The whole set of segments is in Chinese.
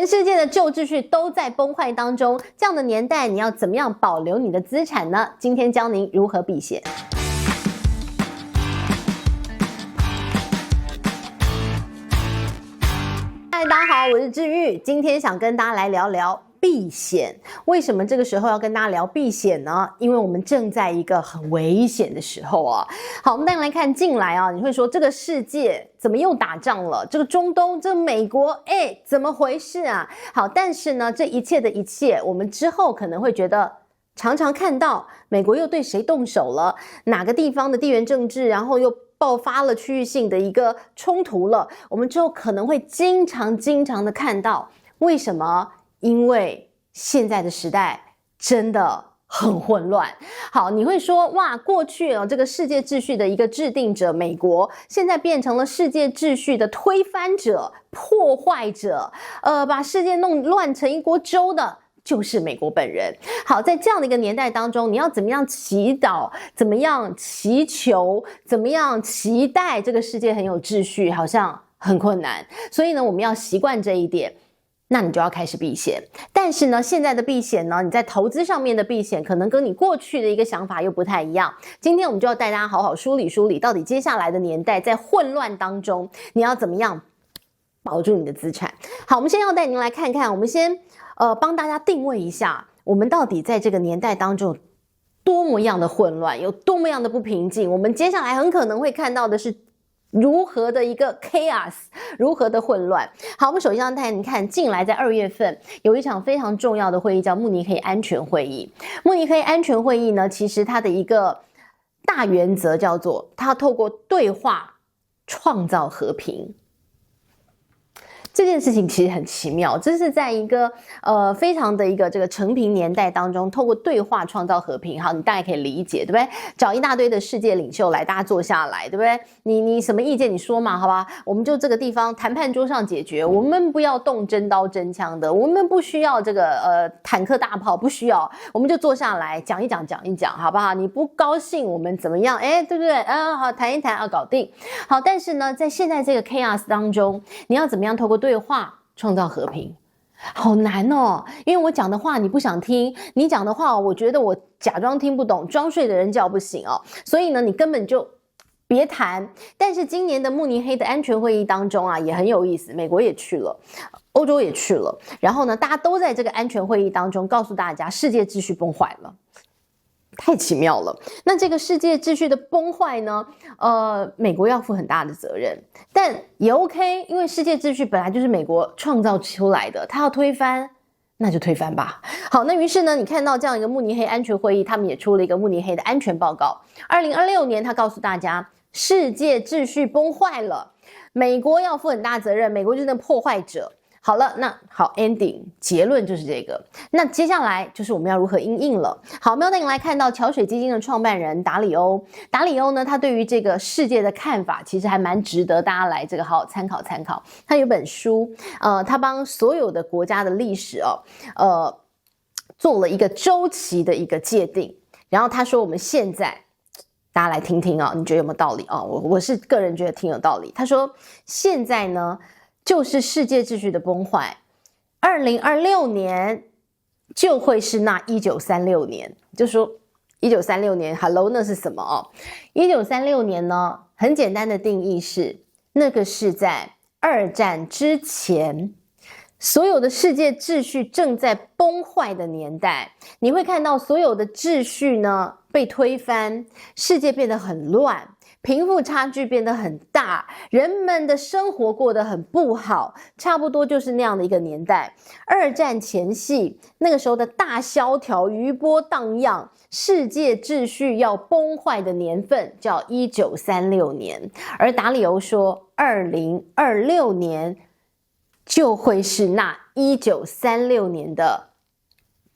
全世界的旧秩序都在崩坏当中，这样的年代，你要怎么样保留你的资产呢？今天教您如何避险。嗨，大家好，我是治愈，今天想跟大家来聊聊避险。为什么这个时候要跟大家聊避险呢？因为我们正在一个很危险的时候啊。好，我们带来看近来啊，你会说这个世界怎么又打仗了？这个中东，这个美国，怎么回事啊？好，但是呢，这一切的一切，我们之后可能会觉得常常看到美国又对谁动手了，哪个地方的地缘政治，然后又爆发了区域性的一个冲突了，我们之后可能会经常的看到。为什么？因为现在的时代真的很混乱。好，你会说哇，过去这个世界秩序的一个制定者美国，现在变成了世界秩序的推翻者、破坏者，把世界弄乱成一锅粥的就是美国本人。好，在这样的一个年代当中，你要怎么样祈祷，怎么样祈求，怎么样期待这个世界很有秩序，好像很困难。所以呢，我们要习惯这一点，那你就要开始避险。但是呢，现在的避险呢，你在投资上面的避险可能跟你过去的一个想法又不太一样。今天我们就要带大家好好梳理梳理，到底接下来的年代在混乱当中，你要怎么样保住你的资产。好，我们先要带您来看看，我们先帮大家定位一下，我们到底在这个年代当中多么样的混乱，有多么样的不平静。我们接下来很可能会看到的是如何的一个 chaos， 如何的混乱。好，我们首先要带你看，近来在2月份有一场非常重要的会议，叫慕尼黑安全会议。慕尼黑安全会议呢，其实它的一个大原则叫做，它透过对话创造和平。这件事情其实很奇妙，这是在一个非常的一个这个成平年代当中，透过对话创造和平。好，你大概可以理解，对不对？找一大堆的世界领袖来，大家坐下来，对不对？你什么意见你说嘛，好吧？我们就这个地方谈判桌上解决，我们不要动真刀真枪的，我们不需要这个坦克大炮，不需要，我们就坐下来讲一讲，好不好？你不高兴我们怎么样？对不对？好，谈一谈，搞定。好，但是呢，在现在这个 chaos 当中，你要怎么样透过对话创造和平？好难哦，因为我讲的话你不想听，你讲的话我觉得我假装听不懂，装睡的人叫不醒哦。所以呢，你根本就别谈。但是今年的慕尼黑的安全会议当中啊，也很有意思，美国也去了，欧洲也去了，然后呢，大家都在这个安全会议当中告诉大家，世界秩序崩坏了。太奇妙了。那这个世界秩序的崩坏呢，美国要负很大的责任，但也 OK， 因为世界秩序本来就是美国创造出来的，他要推翻，那就推翻吧。好，那于是呢，你看到这样一个慕尼黑安全会议，他们也出了一个慕尼黑的安全报告。2026年，他告诉大家，世界秩序崩坏了，美国要负很大责任，美国就是那破坏者。好了，那好 ending 结论就是这个。那接下来就是我们要如何因应了。好，我们要带你来看到桥水基金的创办人达里欧。达里欧呢，他对于这个世界的看法其实还蛮值得大家来这个好好参考参考。他有本书，他帮所有的国家的历史做了一个周期的一个界定。然后他说，我们现在大家来听听你觉得有没有道理我是个人觉得挺有道理。他说，现在呢，就是世界秩序的崩坏，2026年就会是那1936年。就说1936年 ，Hello， 那是什么？1936年呢，很简单的定义是，那个是在2战之前，所有的世界秩序正在崩坏的年代。你会看到所有的秩序呢被推翻，世界变得很乱，贫富差距变得很大，人们的生活过得很不好，差不多就是那样的一个年代。2战前夕，那个时候的大萧条余波荡漾，世界秩序要崩坏的年份叫1936年。而达里欧说，2026年就会是那1936年的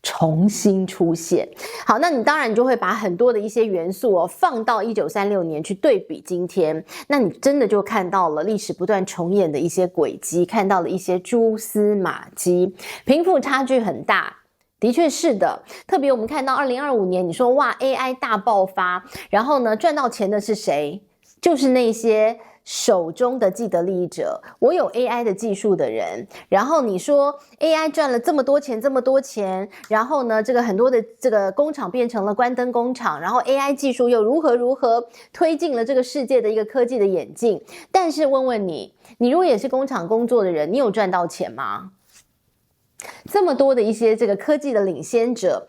重新出现。好，那你当然就会把很多的一些元素放到1936年去对比今天，那你真的就看到了历史不断重演的一些轨迹，看到了一些蛛丝马迹。贫富差距很大，的确是的，特别我们看到2025年，你说哇 AI 大爆发，然后呢赚到钱的是谁？就是那些手中的既得利益者，我有 AI 的技术的人，然后你说 AI 赚了这么多钱，然后呢，这个很多的这个工厂变成了关灯工厂，然后 AI 技术又如何推进了这个世界的一个科技的演进。但是问问你，你如果也是工厂工作的人，你有赚到钱吗？这么多的一些这个科技的领先者，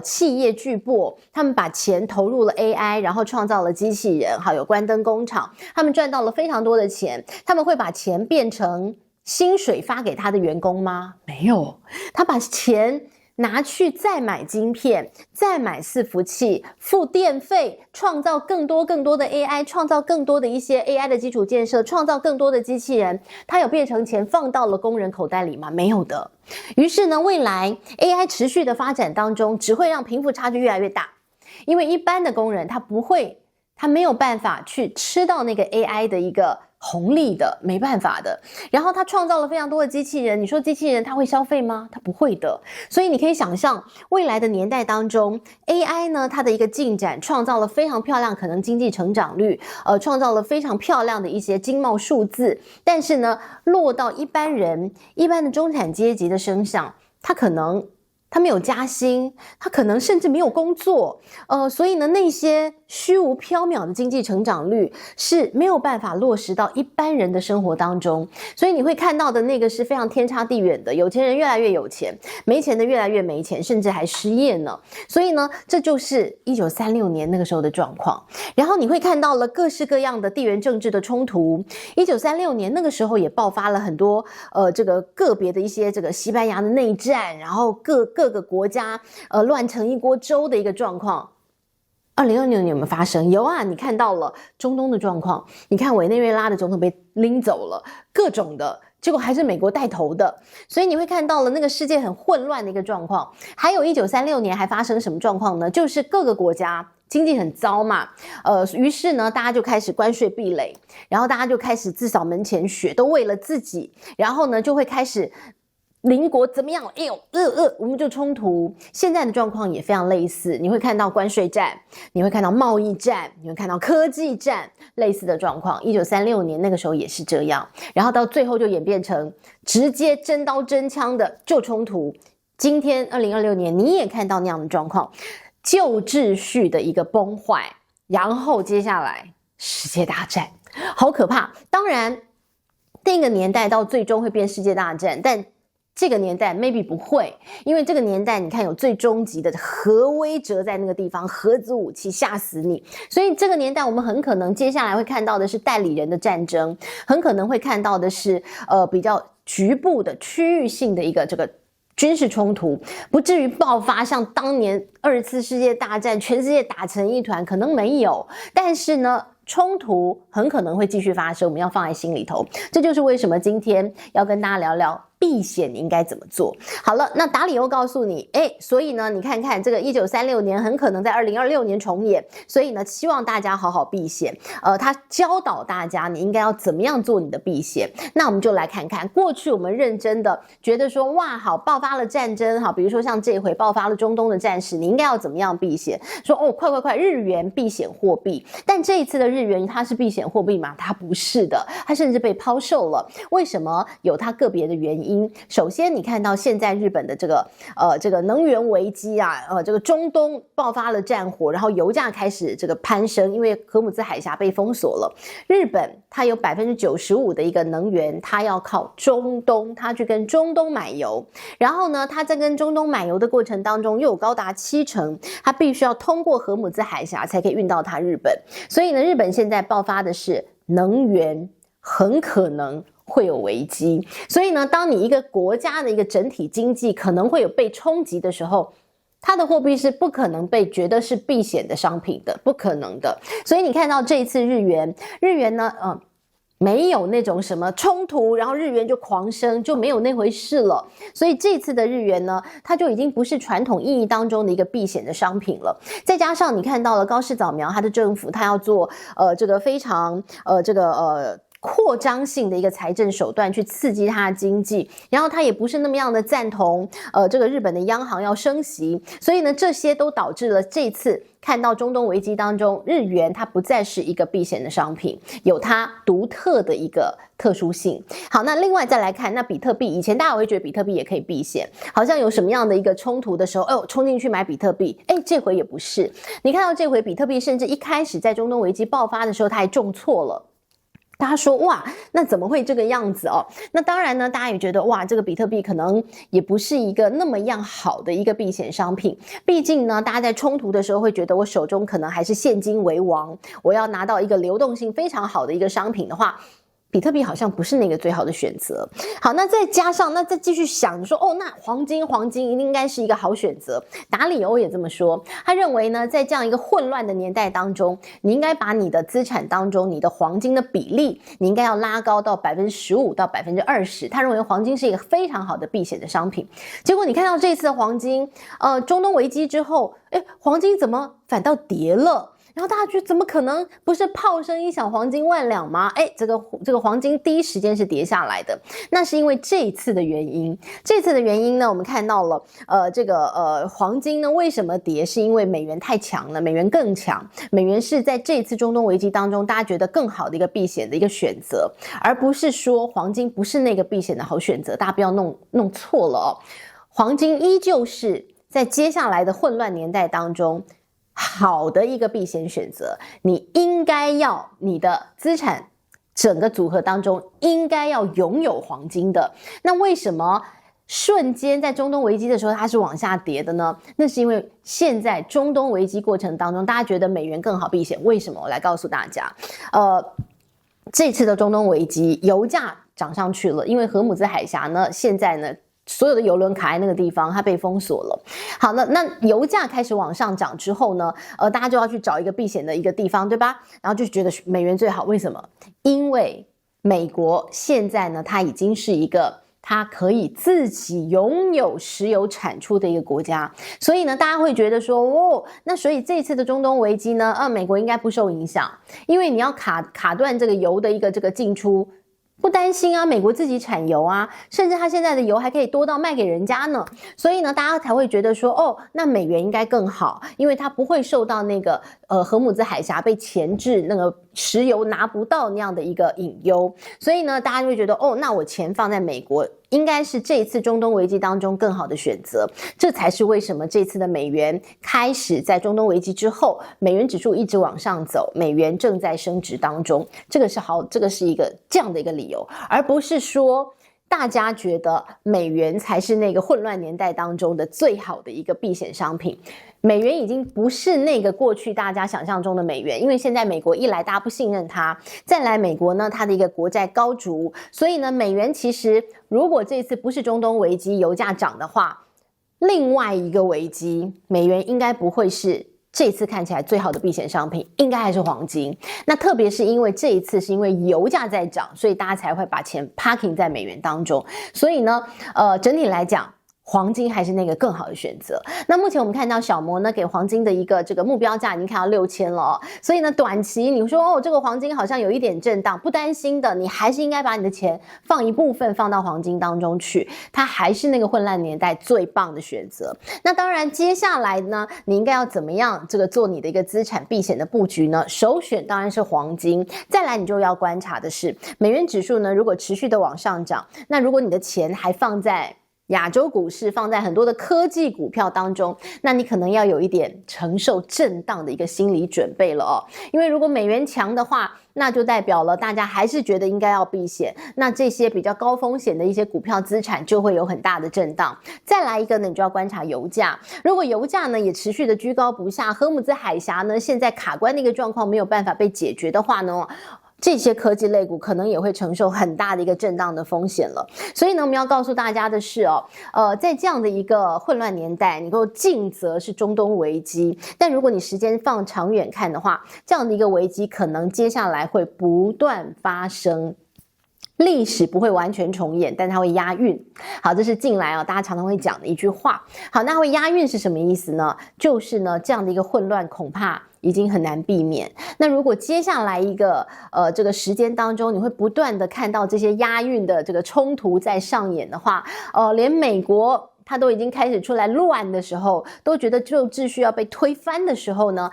企业巨擘，他们把钱投入了 AI， 然后创造了机器人，还有关灯工厂，他们赚到了非常多的钱。他们会把钱变成薪水发给他的员工吗？没有，他把钱拿去再买晶片，再买伺服器，付电费，创造更多的 AI， 创造更多的一些 AI 的基础建设，创造更多的机器人。它有变成钱放到了工人口袋里吗？没有的。于是呢，未来 AI 持续的发展当中，只会让贫富差距越来越大，因为一般的工人他没有办法去吃到那个 AI 的一个红利的，没办法的。然后他创造了非常多的机器人，你说机器人他会消费吗？他不会的。所以你可以想象未来的年代当中 AI 呢，它的一个进展创造了非常漂亮可能经济成长率，创造了非常漂亮的一些经贸数字，但是呢落到一般人一般的中产阶级的身上，他没有加薪，他可能甚至没有工作，所以呢，那些虚无缥缈的经济成长率是没有办法落实到一般人的生活当中。所以你会看到的那个是非常天差地远的，有钱人越来越有钱，没钱的越来越没钱，甚至还失业呢。所以呢，这就是1936年那个时候的状况。然后你会看到了各式各样的地缘政治的冲突。1936年那个时候也爆发了很多这个个别的一些这个西班牙的内战，然后各个国家乱成一锅粥的一个状况。2026年有没有发生？有啊，你看到了中东的状况，你看委内瑞拉的总统被拎走了，各种的，结果还是美国带头的，所以你会看到了那个世界很混乱的一个状况。还有1936年还发生什么状况呢？就是各个国家经济很糟嘛，于是呢，大家就开始关税壁垒，然后大家就开始自扫门前雪，都为了自己，然后呢，就会开始邻国怎么样？我们就冲突。现在的状况也非常类似，你会看到关税战，你会看到贸易战，你会看到科技战，类似的状况。1936年那个时候也是这样，然后到最后就演变成直接真刀真枪的就冲突。今天2026年你也看到那样的状况，旧秩序的一个崩坏，然后接下来世界大战，好可怕。当然那个年代到最终会变世界大战，但这个年代 maybe 不会，因为这个年代你看有最终极的核威慑在那个地方，核子武器吓死你，所以这个年代我们很可能接下来会看到的是代理人的战争，很可能会看到的是比较局部的区域性的一个这个军事冲突，不至于爆发像当年2次世界大战全世界打成一团，可能没有，但是呢冲突很可能会继续发生，我们要放在心里头。这就是为什么今天要跟大家聊聊避险应该怎么做。好了，那达里欧告诉你，所以呢，你看看这个1936年很可能在2026年重演，所以呢，希望大家好好避险。他教导大家你应该要怎么样做你的避险。那我们就来看看过去我们认真的觉得说，哇，好，爆发了战争，好，比如说像这回爆发了中东的战事，你应该要怎么样避险？说快，日元避险货币，但这一次的日元它是避险货币吗？它不是的，它甚至被抛售了。为什么？有它个别的原因。首先你看到现在日本的这个能源危机啊，这个中东爆发了战火，然后油价开始这个攀升，因为荷姆兹海峡被封锁了。日本它有 95% 的一个能源，它要靠中东，它去跟中东买油，然后呢，它在跟中东买油的过程当中，又有高达70%，它必须要通过荷姆兹海峡才可以运到它日本。所以呢，日本现在爆发的是能源很可能会有危机，所以呢，当你一个国家的一个整体经济可能会有被冲击的时候，它的货币是不可能被觉得是避险的商品的，不可能的。所以你看到这一次日元呢，没有那种什么冲突，然后日元就狂升，就没有那回事了。所以这次的日元呢，它就已经不是传统意义当中的一个避险的商品了。再加上你看到了高市早苗，它的政府它要做这个非常扩张性的一个财政手段去刺激它的经济，然后它也不是那么样的赞同这个日本的央行要升息，所以呢这些都导致了这次看到中东危机当中，日元它不再是一个避险的商品，有它独特的一个特殊性。好，那另外再来看，那比特币以前大家会觉得比特币也可以避险，好像有什么样的一个冲突的时候，冲进去买比特币，这回也不是。你看到这回比特币甚至一开始在中东危机爆发的时候，它还重挫了。大家说哇，那怎么会这个样子哦？那当然呢，大家也觉得哇，这个比特币可能也不是一个那么样好的一个避险商品。毕竟呢，大家在冲突的时候会觉得我手中可能还是现金为王，我要拿到一个流动性非常好的一个商品的话，比特币好像不是那个最好的选择。好，那再加上，那再继续想，你说那黄金一定应该是一个好选择。达里欧也这么说，他认为呢，在这样一个混乱的年代当中，你应该把你的资产当中，你的黄金的比例，你应该要拉高到15%到20%。他认为黄金是一个非常好的避险的商品。结果你看到这次的黄金，中东危机之后，黄金怎么反倒跌了？然后大家觉得怎么可能，不是炮声一响黄金万两吗？这个黄金第一时间是跌下来的，那是因为这一次的原因。这次的原因呢，我们看到了黄金呢为什么跌，是因为美元太强了，美元更强，美元是在这次中东危机当中大家觉得更好的一个避险的一个选择，而不是说黄金不是那个避险的好选择，大家不要弄错了哦。黄金依旧是在接下来的混乱年代当中好的一个避险选择，你应该要你的资产整个组合当中应该要拥有黄金的。那为什么瞬间在中东危机的时候它是往下跌的呢？那是因为现在中东危机过程当中大家觉得美元更好避险。为什么？我来告诉大家，这次的中东危机油价涨上去了，因为荷姆兹海峡呢现在呢所有的油轮卡在那个地方，它被封锁了。好了，那油价开始往上涨之后呢，大家就要去找一个避险的一个地方，对吧？然后就觉得美元最好。为什么？因为美国现在呢，它已经是一个它可以自己拥有石油产出的一个国家，所以呢，大家会觉得说，那所以这次的中东危机呢，美国应该不受影响，因为你要卡断这个油的一个这个进出。不担心啊，美国自己产油啊，甚至它现在的油还可以多到卖给人家呢，所以呢，大家才会觉得说，那美元应该更好，因为它不会受到那个荷姆兹海峡被钳制，那个石油拿不到那样的一个隐忧，所以呢，大家就会觉得，那我钱放在美国应该是这一次中东危机当中更好的选择。这才是为什么这次的美元开始在中东危机之后，美元指数一直往上走，美元正在升值当中，这个是一个这样的一个理由，而不是说大家觉得美元才是那个混乱年代当中的最好的一个避险商品。美元已经不是那个过去大家想象中的美元，因为现在美国一来大家不信任它，再来美国呢它的一个国债高筑，所以呢美元其实如果这次不是中东危机油价涨的话，另外一个危机美元应该不会是这次看起来最好的避险商品，应该还是黄金。那特别是因为这一次是因为油价在涨，所以大家才会把钱 parking 在美元当中，所以呢整体来讲黄金还是那个更好的选择。那目前我们看到小摩呢给黄金的一个这个目标价已经看到6000了哦，所以呢短期你说这个黄金好像有一点震荡，不担心的，你还是应该把你的钱放一部分放到黄金当中去，它还是那个混乱年代最棒的选择。那当然接下来呢你应该要怎么样这个做你的一个资产避险的布局呢？首选当然是黄金，再来你就要观察的是美元指数呢如果持续的往上涨，那如果你的钱还放在亚洲股市，放在很多的科技股票当中，那你可能要有一点承受震荡的一个心理准备了哦。因为如果美元强的话，那就代表了大家还是觉得应该要避险，那这些比较高风险的一些股票资产就会有很大的震荡。再来一个呢，你就要观察油价，如果油价呢也持续的居高不下，荷姆兹海峡呢现在卡关的一个状况没有办法被解决的话呢，这些科技类股可能也会承受很大的一个震荡的风险了。所以呢，我们要告诉大家的是在这样的一个混乱年代，你够尽责是中东危机，但如果你时间放长远看的话，这样的一个危机可能接下来会不断发生。历史不会完全重演，但它会押韵。好，这是近来大家常常会讲的一句话。好，那会押韵是什么意思呢？就是呢，这样的一个混乱恐怕已经很难避免。那如果接下来一个这个时间当中，你会不断的看到这些押韵的这个冲突在上演的话，连美国他都已经开始出来乱的时候，都觉得就秩序要被推翻的时候呢，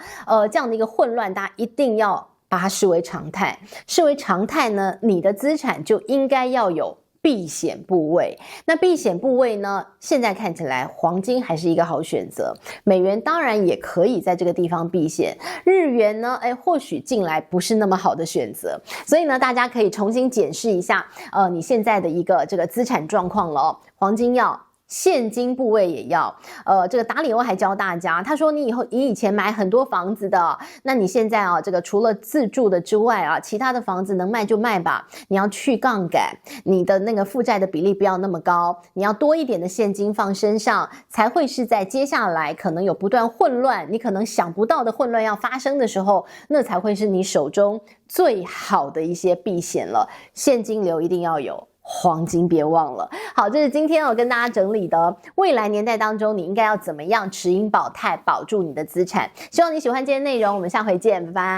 这样的一个混乱，大家一定要把它视为常态。视为常态呢，你的资产就应该要有避险部位。那避险部位呢，现在看起来黄金还是一个好选择，美元当然也可以在这个地方避险，日元呢，或许进来不是那么好的选择。所以呢，大家可以重新检视一下你现在的一个这个资产状况了哦。黄金要，现金部位也要，这个达里欧还教大家，他说你以前买很多房子的，那你现在啊，这个除了自住的之外啊，其他的房子能卖就卖吧，你要去杠杆，你的那个负债的比例不要那么高，你要多一点的现金放身上，才会是在接下来可能有不断混乱，你可能想不到的混乱要发生的时候，那才会是你手中最好的一些避险了。现金流一定要有，黄金别忘了。好，这是今天我跟大家整理的未来年代当中你应该要怎么样持盈保泰，保住你的资产。希望你喜欢今天的内容，我们下回见，拜拜。